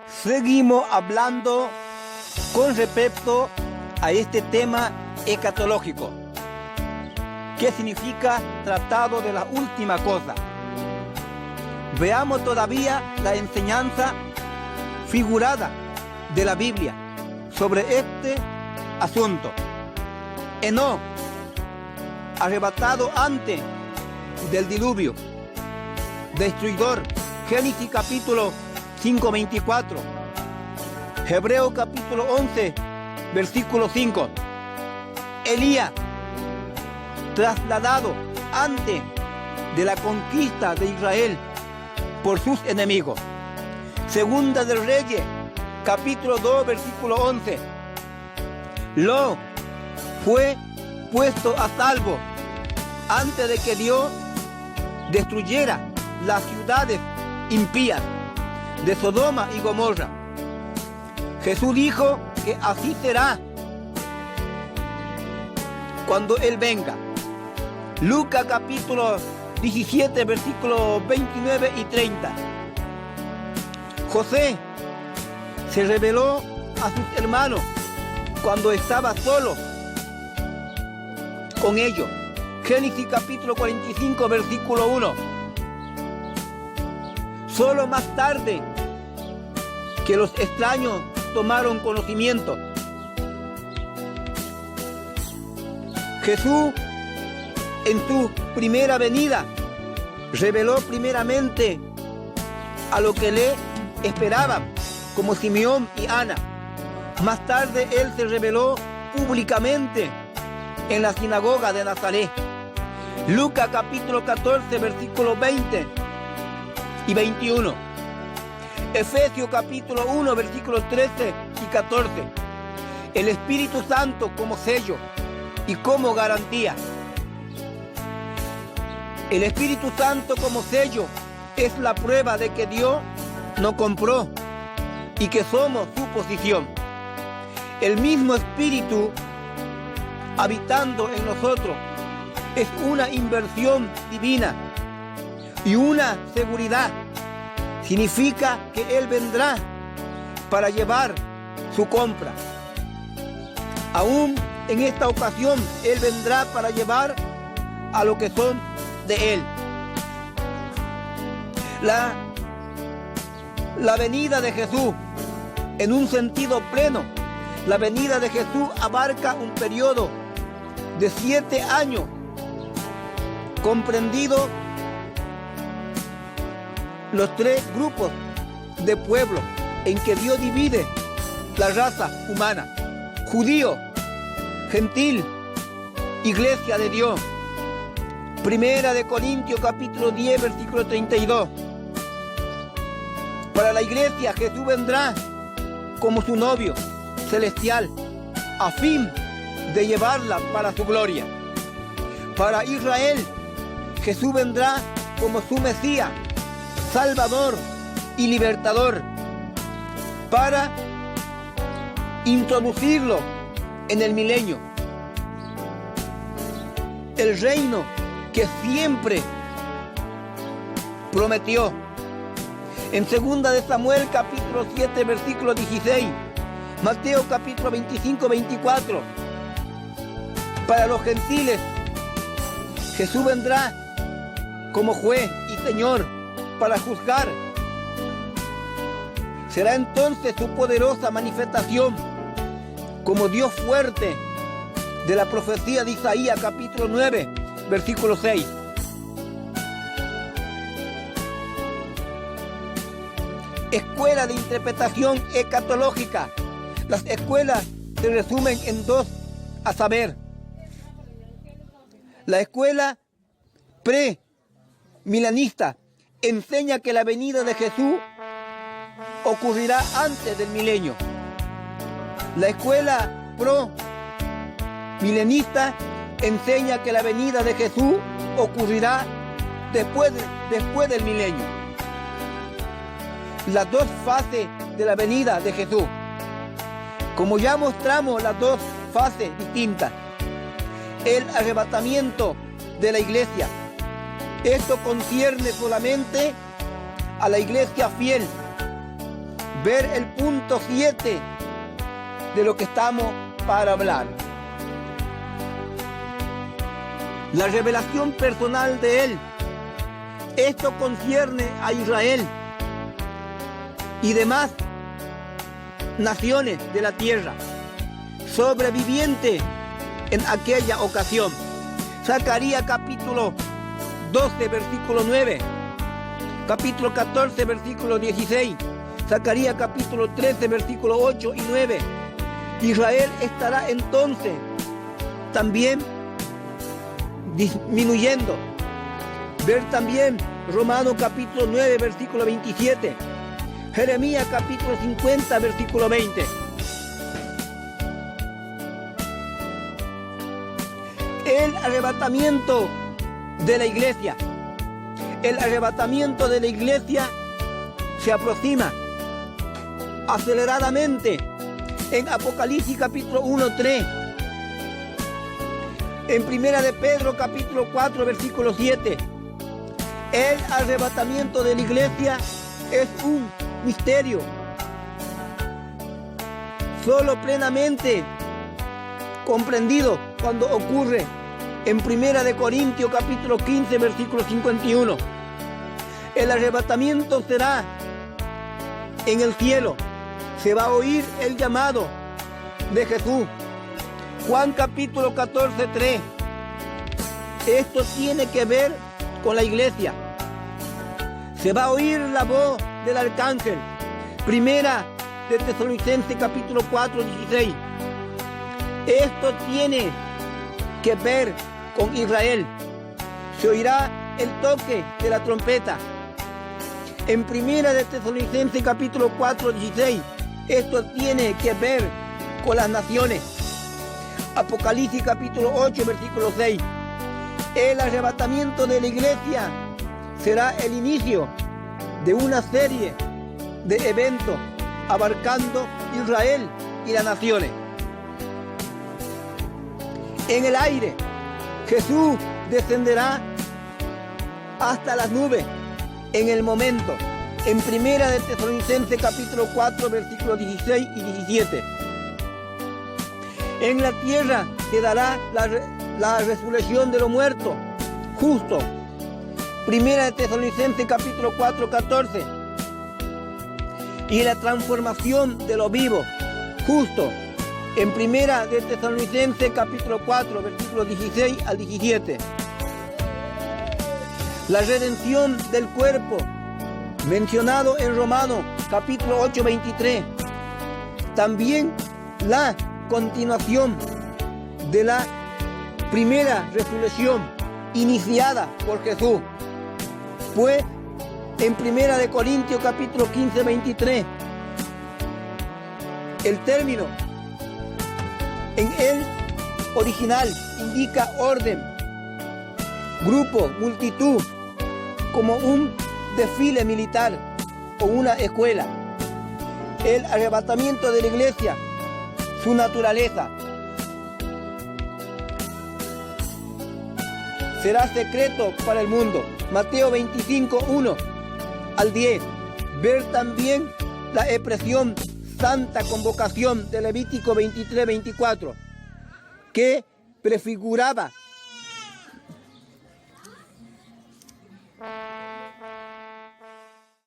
Seguimos hablando con respecto a este tema escatológico. ¿Qué significa tratado de la última cosa? Veamos todavía la enseñanza figurada de la Biblia sobre este asunto. Enoc, arrebatado antes del diluvio, destruidor. Génesis capítulo 5:24. Hebreos capítulo 11, versículo 5. Elías, trasladado antes de la conquista de Israel por sus enemigos. Segunda de Reyes, capítulo 2, versículo 11. Lot fue puesto a salvo antes de que Dios destruyera las ciudades impías de Sodoma y Gomorra. Jesús dijo que así será cuando Él venga. Lucas capítulo 17, versículos 29 y 30. José se reveló a sus hermanos cuando estaba solo con ellos. Génesis capítulo 45, versículo 1. Solo más tarde que los extraños tomaron conocimiento. Jesús, en su primera venida, reveló primeramente a lo que le esperaban, como Simeón y Ana. Más tarde Él se reveló públicamente en la sinagoga de Nazaret. Lucas capítulo 14, versículos 20 y 21. Efesios capítulo 1, versículos 13 y 14. El Espíritu Santo como sello y como garantía. El Espíritu Santo como sello es la prueba de que Dios nos compró y que somos su posesión. El mismo Espíritu habitando en nosotros es una inversión divina y una seguridad. Significa que Él vendrá para llevar su compra. Aún en esta ocasión Él vendrá para llevar a los que son de Él. La venida de Jesús, en un sentido pleno, la venida de Jesús abarca un periodo de 7 años, comprendido los 3 grupos de pueblos en que Dios divide la raza humana: judío, gentil, iglesia de Dios. Primera de Corintios capítulo 10, versículo 32. Para la iglesia Jesús vendrá como su novio celestial, a fin de llevarla para su gloria. Para Israel Jesús vendrá como su Mesías, Salvador y Libertador, para introducirlo en el milenio, el reino que siempre prometió. En 2 de Samuel capítulo 7, versículo 16, Mateo capítulo 25, 24. Para los gentiles Jesús vendrá como juez y Señor para juzgar. Será entonces su poderosa manifestación como Dios fuerte de la profecía de Isaías capítulo 9, versículo 6. Escuela de interpretación escatológica. Las escuelas se resumen en 2, a saber: la escuela pre-milenista enseña que la venida de Jesús ocurrirá antes del milenio. La escuela pro-milenista enseña que la venida de Jesús ocurrirá después del milenio. Las 2 fases de la venida de Jesús. Como ya mostramos las 2 fases distintas. El arrebatamiento de la iglesia. Esto concierne solamente a la iglesia fiel ver el punto 7 de lo que estamos para hablar. La revelación personal de Él. Esto concierne a Israel y demás naciones de la tierra, sobreviviente en aquella ocasión. Zacarías capítulo 12, versículo 9, capítulo 14, versículo 16, Zacarías capítulo 13, versículo 8 y 9. Israel estará entonces también disminuyendo. Ver también Romanos capítulo 9, versículo 27, Jeremías capítulo 50, versículo 20. El arrebatamiento de la iglesia. El arrebatamiento de la iglesia se aproxima aceleradamente en Apocalipsis capítulo 1, 3. En Primera de Pedro capítulo 4, versículo 7. El arrebatamiento de la iglesia es un misterio. Solo plenamente comprendido cuando ocurre en Primera de Corintios capítulo 15, versículo 51. El arrebatamiento será en el cielo. Se va a oír el llamado de Jesús. Juan capítulo 14, 3. Esto tiene que ver con la iglesia. Se va a oír la voz del arcángel. Primera de Tesalonicenses capítulo 4, 16. Esto tiene que ver con Israel. Se oirá el toque de la trompeta. En Primera de Tesalonicenses capítulo 4, 16. Esto tiene que ver con las naciones. Apocalipsis capítulo 8, versículo 6. El arrebatamiento de la iglesia será el inicio de una serie de eventos abarcando Israel y las naciones. En el aire, Jesús descenderá hasta las nubes en el momento. En Primera de Tesalonicenses capítulo 4, versículos 16 y 17. En la tierra se dará la resurrección de los muertos, justo. Primera de Tesalonicenses capítulo 4, 14. Y la transformación de los vivos, justo. En Primera de Tesalonicenses capítulo 4, versículos 16 al 17. La redención del cuerpo, mencionado en Romanos capítulo 8, 23. También la continuación de la primera resurrección iniciada por Jesús. Pues en Primera de Corintios capítulo 15, 23, el término en el original indica orden, grupo, multitud, como un desfile militar o una escuela. El arrebatamiento de la iglesia, su naturaleza, será secreto para el mundo. Mateo 25, 1 al 10. Ver también la expresión santa convocación de Levítico 23, 24, que prefiguraba